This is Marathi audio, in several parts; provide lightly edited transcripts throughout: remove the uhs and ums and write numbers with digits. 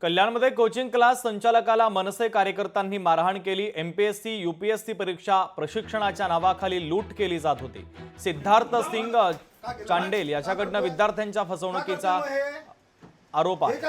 कल्याणमध्ये कोचिंग क्लास संचालकाला मनसे कार्यकर्त्यांनी मारहाण केली। एमपीएससी यूपीएससी परीक्षा प्रशिक्षणाच्या नावाखाली लूट केली जात होती। सिद्धार्थ सिंग चांडेल याच्याकडनं विद्यार्थ्यांच्या फसवणुकीचा आरोप आहे।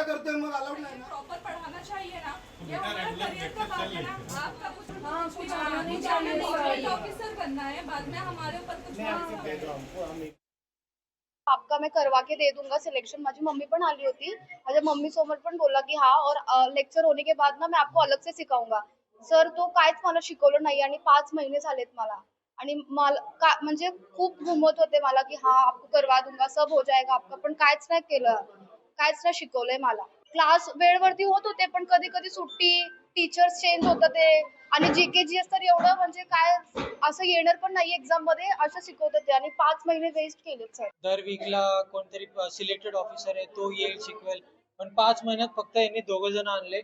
आपका मैं करवा के दे दूंगा सिलेक्शन। माझी मम्मी पण आली होती, माझ्या मम्मी समोर पण बोलला की हाँ और लेक्चर होने के बाद ना मैं आपको अलग से सिखाऊंगा। सर तो काहीच मला शिकवलं नाही आणि 5 महिने झालेत मला आणि मला म्हणजे खूप घुमवत होते मला की हाँ आपको करवा दूंगा, सब हो जाएगा आपका, पण काहीच नाही केलं, काहीच नाही शिकवलंय मला। क्लास वेळवरती होत होते पण कधी कधी सुट्टी, टीचर्स चेंज होत ते आणि जीकेजीएस तर एवढं म्हणजे काय असं येणार पण नाही एक्झाम मध्ये, असं शिकवत होते आणि 5 महिने वेस्ट केलेत सर। दर वीकला कोणतरी सिलेक्टेड ऑफिसर आहे तो येईल शिकवेल, पण 5 महिन्यात फक्त यांनी 2 जण आणले।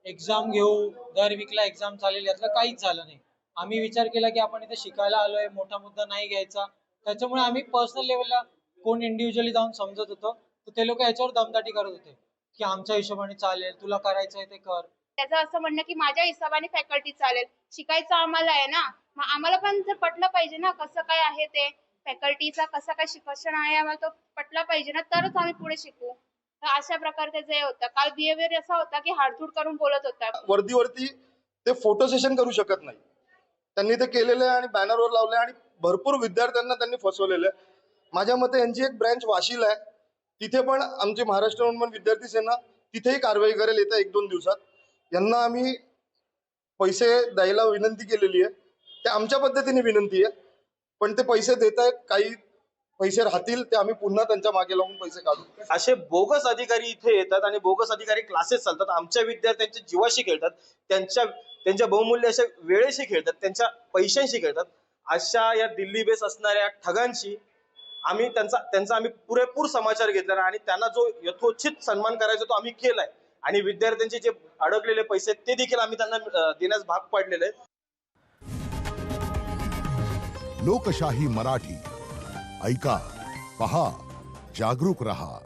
एक्झाम घेऊ, दर वीकला एक्झाम चालेल, यातलं काहीच झालं नाही। आम्ही विचार केला की आपण इथे शिकायला आलोय, मोठा मुद्दा नाही घ्यायचा, त्याच्यामुळे आम्ही पर्सनल लेवलला कोण इंडिव्हिज्युअली जाऊन समजत होतो, तर ते लोक याच्यावर दमदाटी करत होते की आमच्या हिशोबाने चालेल, तुला करायचंय ते कर। त्याचं असं म्हणणं की माझ्या हिशोबाने फॅकल्टी चालेल, शिकायचं आम्हाला आहे ना, मग आम्हाला पण जर पटलं पाहिजे ना कसं काय आहे ते फॅकल्टीचा, कसं काय शिक्षण आहे आम्हाला तो पटला पाहिजे ना, तरच आम्ही पुढे शिकू। तर अशा प्रकारचे जे होतं काल बिहेवियर असा होता की हाडतूड करून बोलत होता। वर्दीवरती ते फोटो सेशन करू शकत नाही, त्यांनी ते केलेलं आहे आणि बॅनरवर लावले आणि भरपूर विद्यार्थ्यांना त्यांनी फसवलेलं आहे। माझ्या मते यांची एक ब्रँच वाशीला आहे, तिथे पण आमची महाराष्ट्र उन्मन विद्यार्थी सेना तिथेही कारवाई करेल येत्या 1-2 दिवसात। यांना आम्ही पैसे द्यायला विनंती केलेली आहे, ते आमच्या पद्धतीने विनंती आहे, पण ते पैसे देत आहेत, काही पैसे राहतील ते आम्ही पुन्हा त्यांच्या मागे लावून पैसे काढू। असे बोगस अधिकारी इथे येतात आणि बोगस अधिकारी क्लासेस चालतात, आमच्या विद्यार्थ्यांच्या जीवाशी खेळतात, त्यांच्या बहुमूल्य अशा वेळेशी खेळतात, त्यांच्या पैशांशी खेळतात। अशा या दिल्ली बेस असणाऱ्या ठगांशी त्यांचा आम्ही पुरेपूर समाचार घेतला आणि त्यांना जो यथोचित सन्मान करायचा तो आम्ही केलाय आणि विद्यार्थ्यांचे जे अडकलेले पैसे ते देखील आम्ही त्यांना देण्यास भाग पाडलेले आहेत। लोकशाही मराठी ऐका, पहा, जागरूक रहा।